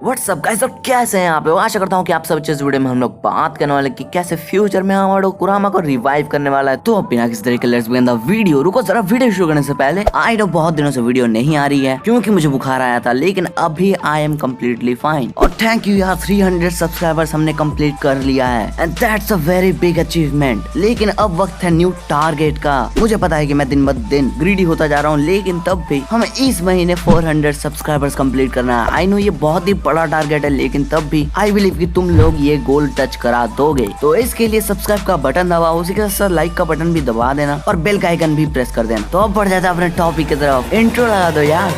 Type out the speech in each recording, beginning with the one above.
WhatsApp guys, और कैसे हैं आप लोग। आशा करता हूँ कि आप सब अच्छे। इस वीडियो में हम लोग बात करने वाले कि कैसे फ्यूचर में आमाडो कुरामा को रिवाइव करने वाला है। तो बिना किसी तरीके लेट्स बिगिन द वीडियो। रुको जरा, वीडियो शुरू करने से पहले आई नो बहुत दिनों से वीडियो नहीं आ रही है क्योंकि मुझे बुखार आया था, लेकिन अभी आई एम कम्प्लीटली फाइन। और थैंक यू यार, 300 सब्सक्राइबर्स हमने कम्प्लीट कर लिया है and that's a very big achievement. लेकिन अब वक्त है न्यू टारगेट का। मुझे पता है कि मैं दिन ब दिन ग्रीडी होता जा रहा हूँ, लेकिन तब भी हमें इस महीने 400 सब्सक्राइबर्स कंप्लीट करना है। आई नो ये बहुत ही बड़ा टारगेट है, लेकिन तब भी आई बिलीव कि तुम लोग ये गोल टच करा दोगे। तो इसके लिए सब्सक्राइब का बटन दबाओ, उसी के साथ लाइक का बटन भी दबा देना और बेल का आइकन भी प्रेस कर देना। तो अब बढ़ जाता है अपने टॉपिक की तरफ। इंट्रो लगा दो यार।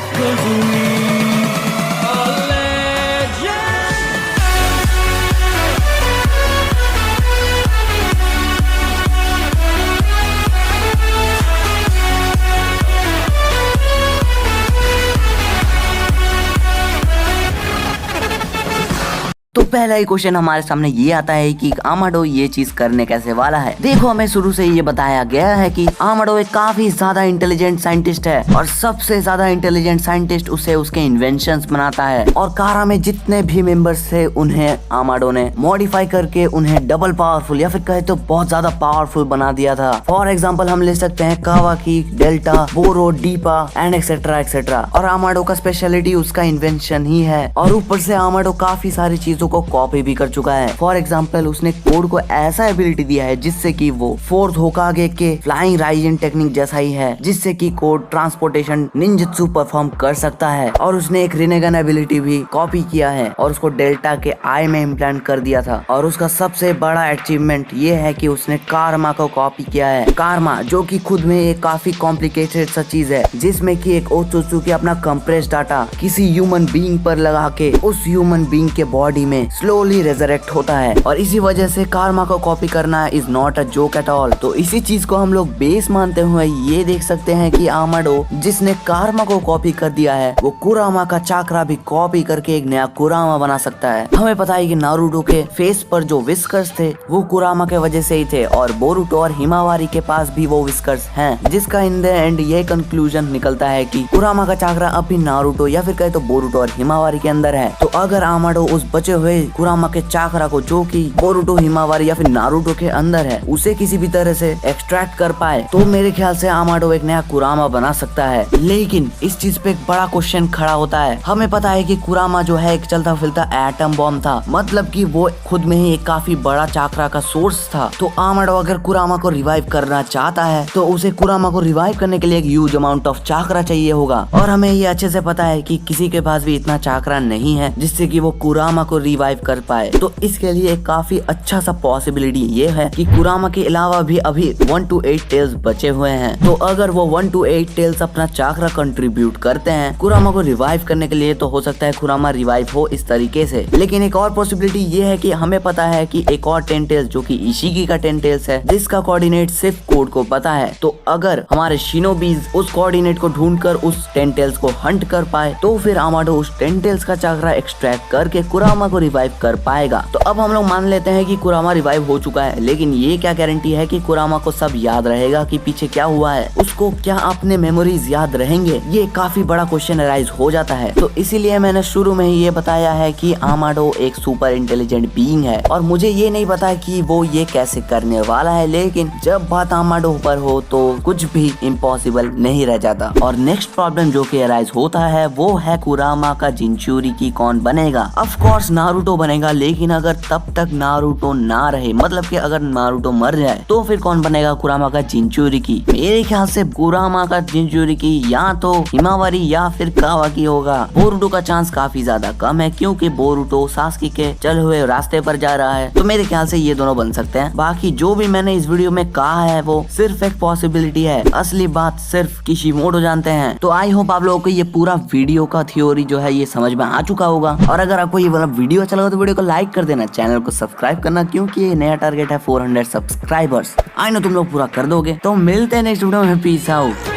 तो पहला ही क्वेश्चन हमारे सामने ये आता है कि आमाडो ये चीज करने कैसे वाला है। देखो, हमें शुरू से ये बताया गया है कि आमाडो एक काफी ज्यादा इंटेलिजेंट साइंटिस्ट है और सबसे ज्यादा इंटेलिजेंट साइंटिस्ट उसे उसके इन्वेंशंस बनाता है। और कारा में जितने भी मेंबर्स थे उन्हें आमाडो ने मॉडिफाई करके उन्हें डबल पावरफुल या फिर कहे तो बहुत ज्यादा पावरफुल बना दिया था। फॉर एग्जाम्पल हम ले सकते हैं कावाकी, डेल्टा, बोरो, डीपा एंड एक्सेट्रा एक्सेट्रा। और आमाडो का स्पेशलिटी उसका इन्वेंशन ही है। और ऊपर से आमाडो काफी सारी चीजों को कॉपी भी कर चुका है। फॉर एग्जाम्पल उसने कोड को ऐसा एबिलिटी दिया है जिससे कि वो फोर्थ होकागे के फ्लाइंग राइजन टेक्निक जैसा ही है, जिससे कि कोड ट्रांसपोर्टेशन निंजत्सु परफॉर्म कर सकता है। और उसने एक रिनेगन एबिलिटी भी कॉपी किया है और उसको डेल्टा के आई में इम्प्लांट कर दिया था। और उसका सबसे बड़ा अचीवमेंट ये है कि उसने कारमा को कॉपी किया है। कारमा जो कि खुद में एक काफी कॉम्प्लिकेटेड सा चीज है, जिसमें कि एक ओत्सुत्सुकी अपना कंप्रेस डाटा किसी ह्यूमन बीइंग पर लगा के उस ह्यूमन बीइंग के बॉडी में स्लोली रेजरेक्ट होता है। और इसी वजह से कारमा को कॉपी करना is not a joke at all. तो इसी चीज को हम लोग बेस मानते हुए ये देख सकते हैं कि आमाडो जिसने कारमा को कॉपी कर दिया है, वो कुरामा का चाकरा भी कॉपी करके एक नया कुरामा बना सकता है। हमें पता है कि नारुतो के फेस पर जो विस्कर्स थे वो कुरामा के वजह से ही थे, और बोरुतो और हिमावारी के पास भी वो विस्कर्स हैं, जिसका इन द एंड ये कंक्लूजन निकलता है कि कुरामा का चाकरा अभी नारुतो या फिर कहे तो बोरुतो और हिमावारी के अंदर है। तो अगर आमाडो उस बचे हुए कुरामा के चाकरा को जो कि बोरुतो, हिमावारी या फिर नारुतो के अंदर है उसे किसी भी तरह से एक्सट्रैक्ट कर पाए, तो मेरे ख्याल से आमाडो एक नया कुरामा बना सकता है। लेकिन इस चीज पे एक बड़ा क्वेश्चन खड़ा होता है। हमें पता है कि कुरामा जो है एक चलता फिरता एटम बॉम्ब था, मतलब कि वो खुद में ही एक काफी बड़ा चाकरा का सोर्स था। तो आमाडो अगर कुरामा को रिवाइव करना चाहता है तो उसे कुरामा को रिवाइव करने के लिए एक ह्यूज अमाउंट ऑफ चाकरा चाहिए होगा। और हमें ये अच्छे से पता है कि किसी के पास भी इतना चाकरा नहीं है जिससे कि वो कुरामा को रिवाइव कर पाए। तो इसके लिए काफी अच्छा सा पॉसिबिलिटी ये है कि कुरामा के अलावा भी अभी 1 to 8 टेल्स बचे हुए हैं। तो अगर वो 1 to 8 टेल्स अपना चाकरा कंट्रीब्यूट करते हैं कुरामा को रिवाइव करने के लिए, तो हो सकता है कुरामा रिवाइव हो इस तरीके से। लेकिन एक और पॉसिबिलिटी ये है कि हमें पता है कि एक और 10 टेल्स जो कि इशिगी का 10 टेल्स है, जिसका कोऑर्डिनेट सिर्फ कोड को पता है। तो अगर हमारे शिनोबीज उस कोऑर्डिनेट को ढूंढकर उस 10 टेल्स को हंट कर पाए, तो फिर आमाडो उस 10 टेल्स का चाकरा एक्सट्रैक्ट करके कुरामा को रिवाइव कर पाएगा। तो अब हम लोग मान लेते हैं कि कुरामा रिवाइव हो चुका है, लेकिन ये क्या गारंटी है कि कुरामा को सब याद रहेगा कि पीछे क्या हुआ है, उसको क्या अपने मेमोरीज याद रहेंगे? ये काफी बड़ा क्वेश्चन राइज हो जाता है। तो इसीलिए मैंने शुरू में ही ये बताया है कि आमाडो एक सुपर इंटेलिजेंट बीइंग है, और मुझे ये नहीं पता कि वो ये कैसे करने वाला है, लेकिन जब बात आमाडो पर हो तो कुछ भी इम्पॉसिबल नहीं रह जाता। और नेक्स्ट प्रॉब्लम जो कि राइज होता है वो है कुरामा का जिंचुरिकी कौन बनेगा। ऑफ कोर्स नारुतो बनेगा, लेकिन अगर तब तक नारुतो ना रहे, मतलब कि अगर नारुतो मर जाए, तो फिर कौन बनेगा कुरामा का जिंचुरिकी? मेरे ख्याल से कुरामा का जिंचुरिकी या तो हिमावारी या फिर कावाकी होगा। बोरुतो का चांस काफी ज्यादा कम है क्योंकि बोरुतो सास्की के चले हुए रास्ते पर जा रहा है। तो मेरे ख्याल से ये दोनों बन सकते हैं। बाकी जो भी मैंने इस वीडियो में कहा है वो सिर्फ एक पॉसिबिलिटी है, असली बात सिर्फ किशिमोटो जानते हैं। तो आई होप आप लोगों को ये पूरा वीडियो का थ्योरी जो है ये समझ में आ चुका होगा। और अगर आपको ये वाला वीडियो अच्छा लगा तो वीडियो को लाइक कर देना, चैनल को सब्सक्राइब करना, क्योंकि ये नया टारगेट है 400 सब्सक्राइबर्स। आई नो तुम लोग पूरा कर दोगे। तो मिलते हैं नेक्स्ट वीडियो में। Peace out.